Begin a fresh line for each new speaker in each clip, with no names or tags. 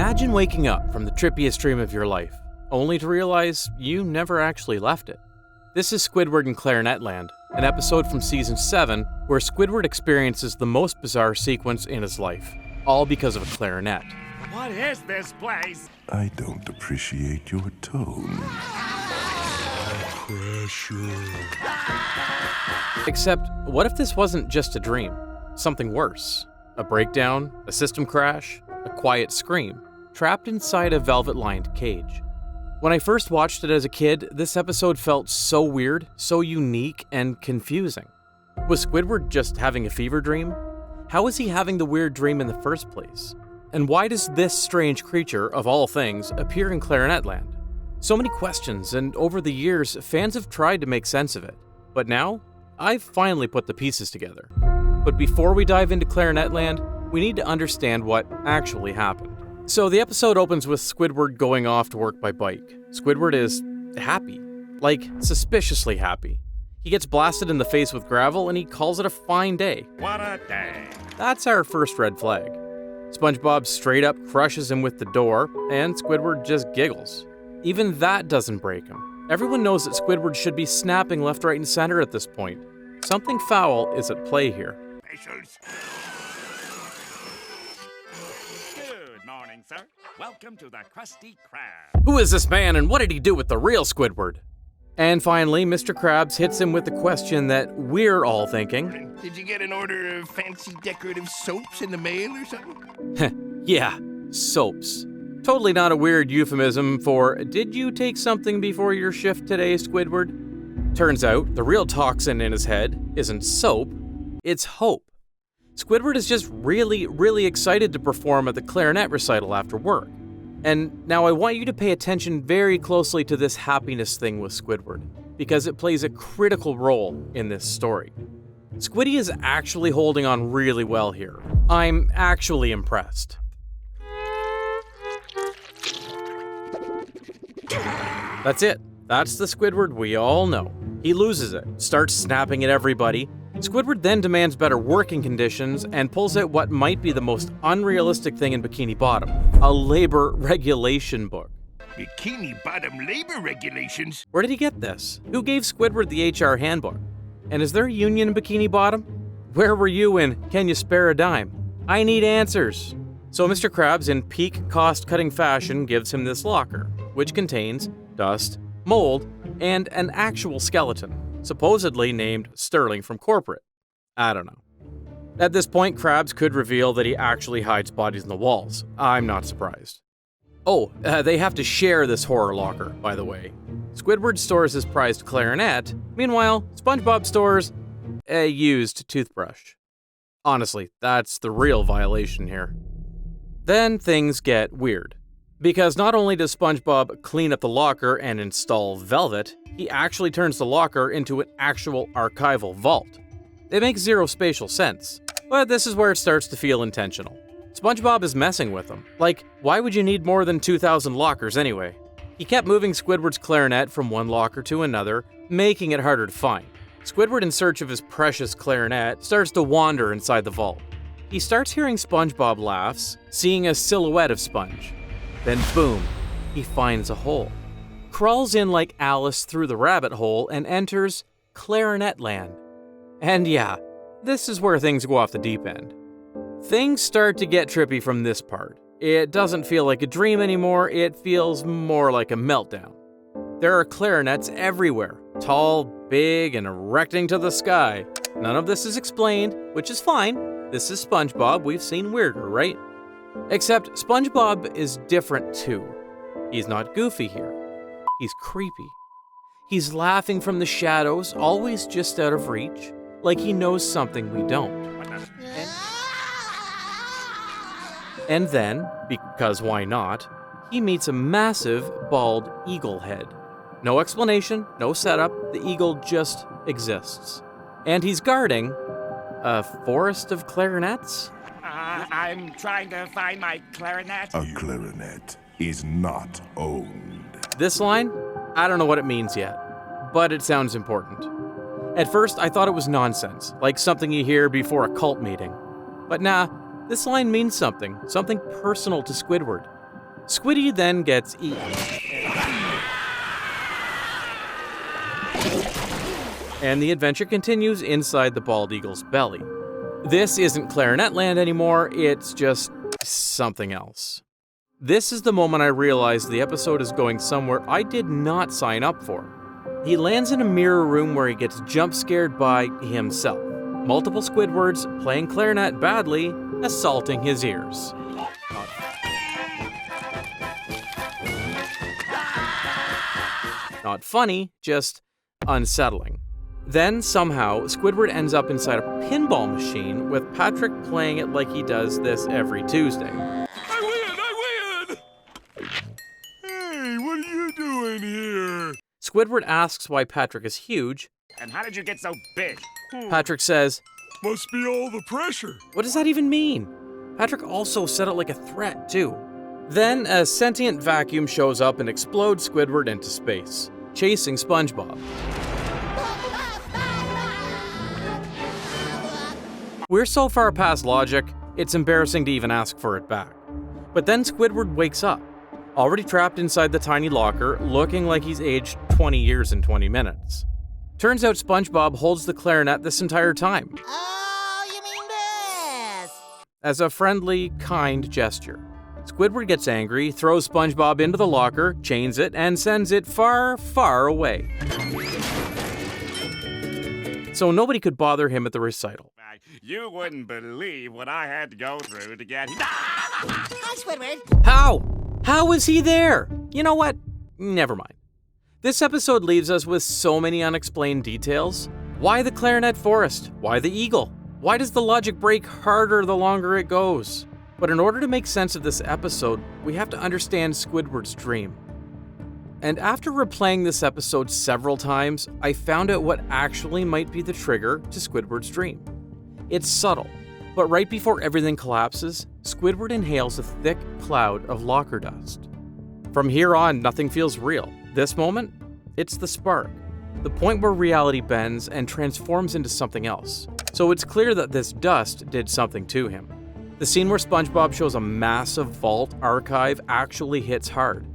Imagine waking up from the trippiest dream of your life, only to realize you never actually left it. This is Squidward in Clarinetland, an episode from Season 7 where Squidward experiences the most bizarre sequence in his life, all because of a clarinet.
What is this place?
I don't appreciate your tone. Pressure.
Except, what if this wasn't just a dream? Something worse. A breakdown, a system crash, a quiet scream, trapped inside a velvet-lined cage. When I first watched it as a kid, this episode felt so weird, so unique, and confusing. Was Squidward just having a fever dream? How was he having the weird dream in the first place? And why does this strange creature, of all things, appear in Clarinetland? So many questions, and over the years, fans have tried to make sense of it. But now, I've finally put the pieces together. But before we dive into Clarinetland, we need to understand what actually happened. So the episode opens with Squidward going off to work by bike. Squidward is happy. Like, suspiciously happy. He gets blasted in the face with gravel and he calls it a fine day.
What a day.
That's our first red flag. SpongeBob straight up crushes him with the door, and Squidward just giggles. Even that doesn't break him. Everyone knows that Squidward should be snapping left, right, and center at this point. Something foul is at play here.
Patience. Good morning, sir. Welcome to the Krusty Krab.
Who is this man and what did he do with the real Squidward? And finally, Mr. Krabs hits him with the question that we're all thinking.
Did you get an order of fancy decorative soaps in the mail or something?
Yeah, soaps. Totally not a weird euphemism for, did you take something before your shift today, Squidward? Turns out, the real toxin in his head isn't soap, it's hope. Squidward is just really excited to perform at the clarinet recital after work. And now I want you to pay attention very closely to this happiness thing with Squidward, because it plays a critical role in this story. Squiddy is actually holding on really well here. I'm actually impressed. That's it. That's the Squidward we all know. He loses it, starts snapping at everybody. Squidward then demands better working conditions and pulls out what might be the most unrealistic thing in Bikini Bottom, a labor regulation book.
Bikini Bottom labor regulations?
Where did he get this? Who gave Squidward the HR handbook? And is there a union in Bikini Bottom? Where were you in Can You Spare a Dime? I need answers. So Mr. Krabs, in peak cost-cutting fashion, gives him this locker, which contains dust, mold, and an actual skeleton, supposedly named Sterling from corporate. I don't know. At this point, Krabs could reveal that he actually hides bodies in the walls. I'm not surprised. Oh, they have to share this horror locker, by the way. Squidward stores his prized clarinet. Meanwhile, SpongeBob stores a used toothbrush. Honestly, that's the real violation here. Then things get weird. Because not only does SpongeBob clean up the locker and install velvet, he actually turns the locker into an actual archival vault. It makes zero spatial sense, but this is where it starts to feel intentional. SpongeBob is messing with them. Like, why would you need more than 2,000 lockers anyway? He kept moving Squidward's clarinet from one locker to another, making it harder to find. Squidward, in search of his precious clarinet, starts to wander inside the vault. He starts hearing SpongeBob laughs, seeing a silhouette of Sponge. Then boom, he finds a hole. Crawls in like Alice through the rabbit hole and enters Clarinetland. And yeah, this is where things go off the deep end. Things start to get trippy from this part. It doesn't feel like a dream anymore, it feels more like a meltdown. There are clarinets everywhere, tall, big, and erecting to the sky. None of this is explained, which is fine. This is SpongeBob, we've seen weirder, right? Except SpongeBob is different too. He's not goofy here. He's creepy. He's laughing from the shadows, always just out of reach, like he knows something we don't. And then, because why not, he meets a massive, bald eagle head. No explanation, no setup, the eagle just exists. And he's guarding a forest of clarinets?
I'm trying to find my clarinet.
A clarinet is not owned.
This line? I don't know what it means yet, but it sounds important. At first, I thought it was nonsense, like something you hear before a cult meeting. But nah, this line means something personal to Squidward. Squiddy then gets eaten. And the adventure continues inside the bald eagle's belly. This isn't Clarinetland anymore, it's just something else. This is the moment I realized the episode is going somewhere I did not sign up for. He lands in a mirror room where he gets jump scared by himself. Multiple Squidwards playing clarinet badly, assaulting his ears. Not funny, just unsettling. Then, somehow, Squidward ends up inside a pinball machine with Patrick playing it like he does this every Tuesday.
I win! Hey, what are you doing here?
Squidward asks why Patrick is huge.
And how did you get so big?
Patrick says,
Must be all the pressure.
"What does that even mean?" Patrick also said it like a threat, too. Then, a sentient vacuum shows up and explodes Squidward into space, chasing SpongeBob. We're so far past logic, it's embarrassing to even ask for it back. But then Squidward wakes up, already trapped inside the tiny locker, looking like he's aged 20 years in 20 minutes. Turns out SpongeBob holds the clarinet this entire time.
Oh, you mean this?
As a friendly, kind gesture. Squidward gets angry, throws SpongeBob into the locker, chains it, and sends it far, far away. So nobody could bother him at the recital.
You wouldn't believe what I had to go through to get...
Hi, Squidward.
How? How is he there? You know what? Never mind. This episode leaves us with so many unexplained details. Why the clarinet forest? Why the eagle? Why does the logic break harder the longer it goes? But in order to make sense of this episode, we have to understand Squidward's dream. And after replaying this episode several times, I found out what actually might be the trigger to Squidward's dream. It's subtle, but right before everything collapses, Squidward inhales a thick cloud of locker dust. From here on, nothing feels real. This moment, it's the spark, the point where reality bends and transforms into something else. So it's clear that this dust did something to him. The scene where SpongeBob shows a massive vault archive actually hits hard.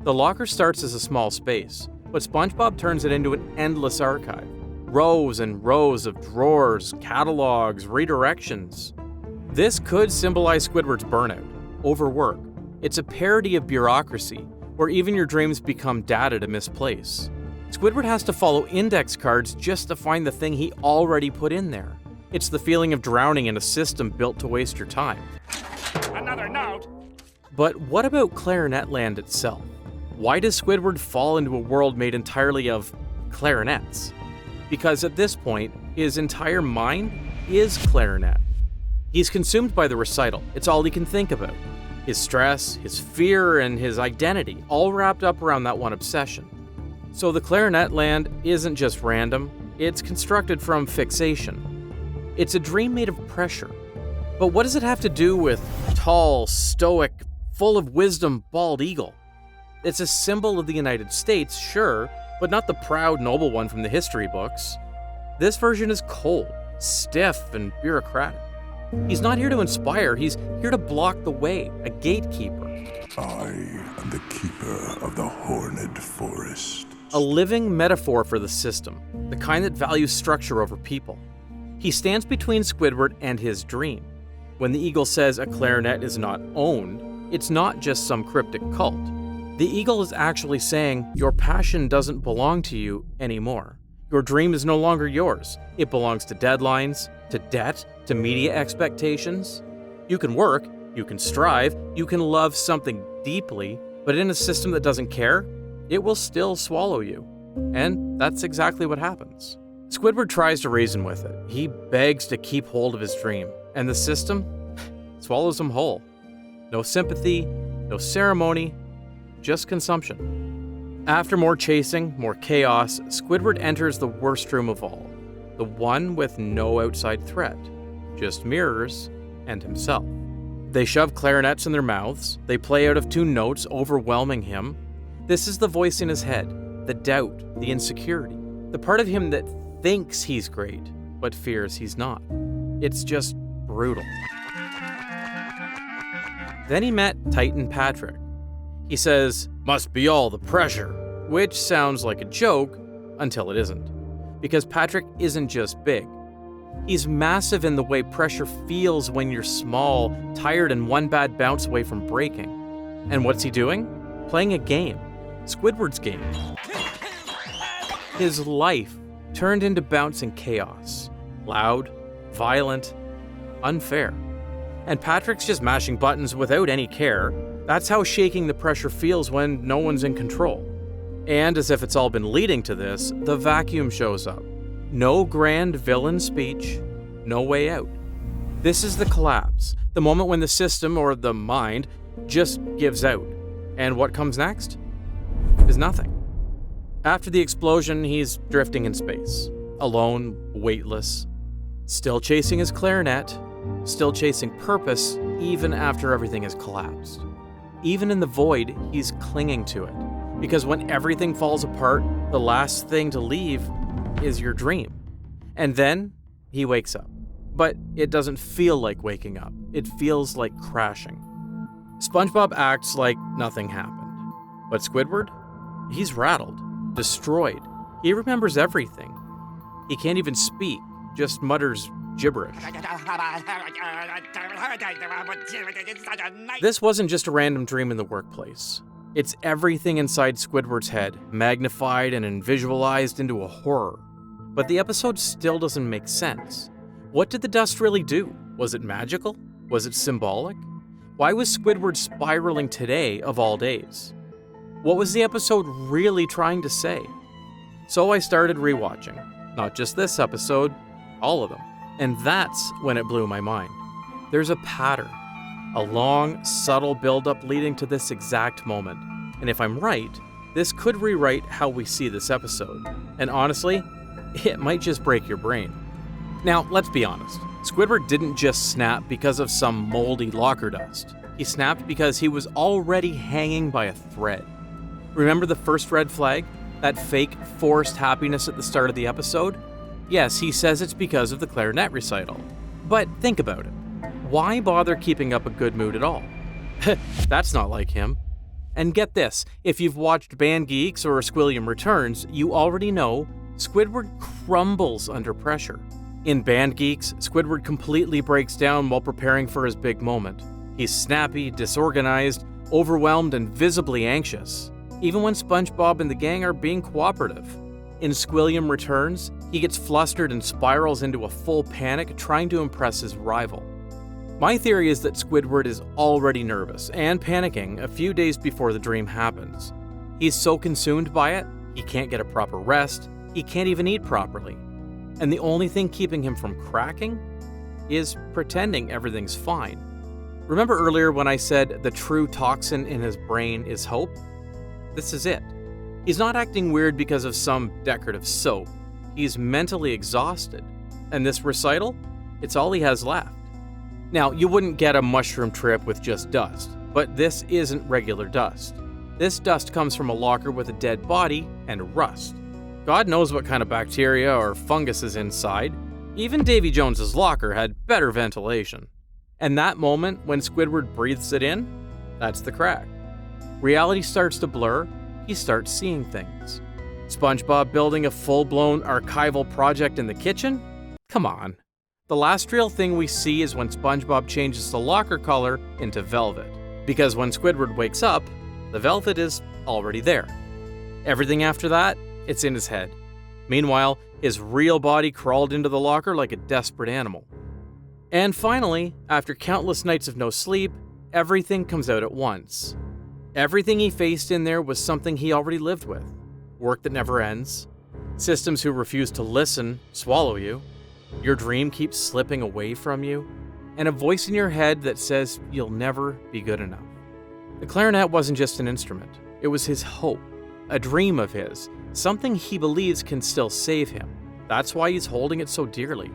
The locker starts as a small space, but SpongeBob turns it into an endless archive. Rows and rows of drawers, catalogs, redirections. This could symbolize Squidward's burnout, overwork. It's a parody of bureaucracy, where even your dreams become data to misplace. Squidward has to follow index cards just to find the thing he already put in there. It's the feeling of drowning in a system built to waste your time.
Another note!
But what about Clarinetland itself? Why does Squidward fall into a world made entirely of clarinets? Because at this point, his entire mind is clarinet. He's consumed by the recital. It's all he can think about. His stress, his fear, and his identity, all wrapped up around that one obsession. So the Clarinetland isn't just random, it's constructed from fixation. It's a dream made of pressure. But what does it have to do with tall, stoic, full of wisdom bald eagle? It's a symbol of the United States, sure, but not the proud, noble one from the history books. This version is cold, stiff, and bureaucratic. He's not here to inspire, he's here to block the way, a gatekeeper.
I am the keeper of the horned forest.
A living metaphor for the system, the kind that values structure over people. He stands between Squidward and his dream. When the eagle says a clarinet is not owned, it's not just some cryptic cult. The eagle is actually saying, your passion doesn't belong to you anymore. Your dream is no longer yours. It belongs to deadlines, to debt, to media expectations. You can work, you can strive, you can love something deeply, but in a system that doesn't care, it will still swallow you. And that's exactly what happens. Squidward tries to reason with it. He begs to keep hold of his dream, and the system swallows him whole. No sympathy, no ceremony, just consumption. After more chasing, more chaos, Squidward enters the worst room of all, the one with no outside threat, just mirrors and himself. They shove clarinets in their mouths, they play out of two notes, overwhelming him. This is the voice in his head, the doubt, the insecurity, the part of him that thinks he's great, but fears he's not. It's just brutal. Then he met Titan Patrick. He says, "Must be all the pressure," which sounds like a joke until it isn't. Because Patrick isn't just big. He's massive in the way pressure feels when you're small, tired, and one bad bounce away from breaking. And what's he doing? Playing a game. Squidward's game. His life turned into bouncing chaos. Loud, violent, unfair. And Patrick's just mashing buttons without any care. That's how shaking the pressure feels when no one's in control. And as if it's all been leading to this, the vacuum shows up. No grand villain speech, no way out. This is the collapse, the moment when the system, or the mind, just gives out. And what comes next? Is nothing. After the explosion, he's drifting in space, alone, weightless, still chasing his clarinet, still chasing purpose, even after everything has collapsed. Even in the void, he's clinging to it. Because when everything falls apart, the last thing to leave is your dream. And then he wakes up. But it doesn't feel like waking up. It feels like crashing. SpongeBob acts like nothing happened. But Squidward? He's rattled, destroyed. He remembers everything. He can't even speak, just mutters gibberish. This wasn't just a random dream in the workplace. It's everything inside Squidward's head, magnified and visualized into a horror. But the episode still doesn't make sense. What did the dust really do? Was it magical? Was it symbolic? Why was Squidward spiraling today of all days? What was the episode really trying to say? So I started rewatching. Not just this episode, all of them. And that's when it blew my mind. There's a pattern. A long, subtle buildup leading to this exact moment. And if I'm right, this could rewrite how we see this episode. And honestly, it might just break your brain. Now, let's be honest. Squidward didn't just snap because of some moldy locker dust. He snapped because he was already hanging by a thread. Remember the first red flag? That fake, forced happiness at the start of the episode? Yes, he says it's because of the clarinet recital. But think about it. Why bother keeping up a good mood at all? That's not like him. And get this, if you've watched Band Geeks or Squilliam Returns, you already know Squidward crumbles under pressure. In Band Geeks, Squidward completely breaks down while preparing for his big moment. He's snappy, disorganized, overwhelmed, and visibly anxious, even when SpongeBob and the gang are being cooperative. In Squilliam Returns, he gets flustered and spirals into a full panic trying to impress his rival. My theory is that Squidward is already nervous and panicking a few days before the dream happens. He's so consumed by it, he can't get a proper rest, he can't even eat properly. And the only thing keeping him from cracking is pretending everything's fine. Remember earlier when I said the true toxin in his brain is hope? This is it. He's not acting weird because of some decorative soap. He's mentally exhausted. And this recital? It's all he has left. Now, you wouldn't get a mushroom trip with just dust, but this isn't regular dust. This dust comes from a locker with a dead body and rust. God knows what kind of bacteria or fungus is inside. Even Davy Jones's locker had better ventilation. And that moment when Squidward breathes it in, that's the crack. Reality starts to blur, he starts seeing things. SpongeBob building a full-blown archival project in the kitchen? Come on. The last real thing we see is when SpongeBob changes the locker color into velvet. Because when Squidward wakes up, the velvet is already there. Everything after that, it's in his head. Meanwhile, his real body crawled into the locker like a desperate animal. And finally, after countless nights of no sleep, everything comes out at once. Everything he faced in there was something he already lived with. Work that never ends. Systems who refuse to listen, swallow you. Your dream keeps slipping away from you. And a voice in your head that says you'll never be good enough. The clarinet wasn't just an instrument. It was his hope. A dream of his. Something he believes can still save him. That's why he's holding it so dearly.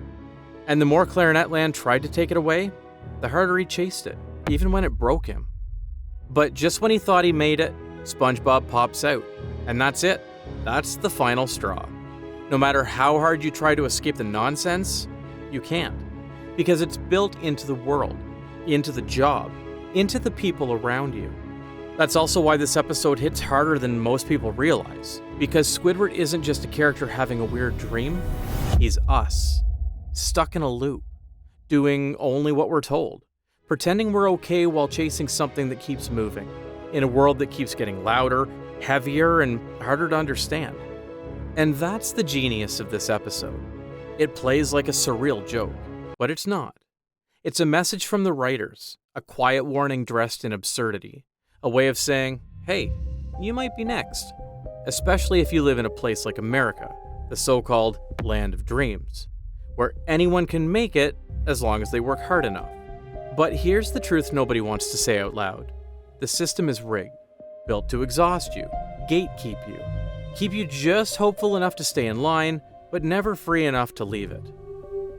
And the more Clarinetland tried to take it away, the harder he chased it, even when it broke him. But just when he thought he made it, SpongeBob pops out. And that's it. That's the final straw. No matter how hard you try to escape the nonsense, you can't. Because it's built into the world, into the job, into the people around you. That's also why this episode hits harder than most people realize, because Squidward isn't just a character having a weird dream, he's us, stuck in a loop, doing only what we're told, pretending we're okay while chasing something that keeps moving, in a world that keeps getting louder, heavier, and harder to understand. And that's the genius of this episode. It plays like a surreal joke, but it's not. It's a message from the writers, a quiet warning dressed in absurdity, a way of saying, hey, you might be next, especially if you live in a place like America, the so-called land of dreams, where anyone can make it as long as they work hard enough. But here's the truth nobody wants to say out loud. The system is rigged, built to exhaust you, gatekeep you, keep you just hopeful enough to stay in line, but never free enough to leave it.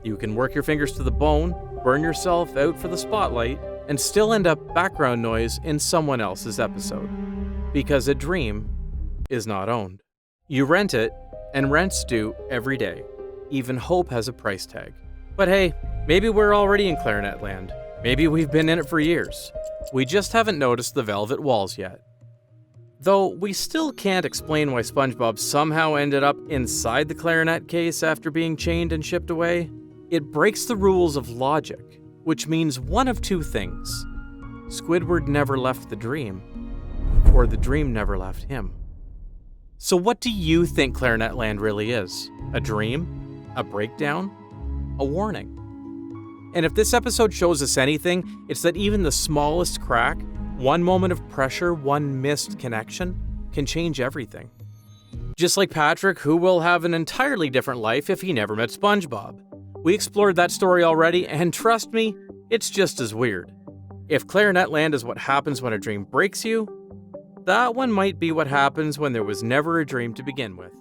You can work your fingers to the bone, burn yourself out for the spotlight, and still end up background noise in someone else's episode. Because a dream is not owned. You rent it, and rent's due every day. Even hope has a price tag. But hey, maybe we're already in Clarinetland. Maybe we've been in it for years. We just haven't noticed the velvet walls yet. Though we still can't explain why SpongeBob somehow ended up inside the clarinet case after being chained and shipped away, it breaks the rules of logic, which means one of two things. Squidward never left the dream, or the dream never left him. So what do you think Clarinetland really is? A dream? A breakdown? A warning? And if this episode shows us anything, it's that even the smallest crack, one moment of pressure, one missed connection, can change everything. Just like Patrick, who will have an entirely different life if he never met SpongeBob. We explored that story already, and trust me, it's just as weird. If Clarinetland is what happens when a dream breaks you, that one might be what happens when there was never a dream to begin with.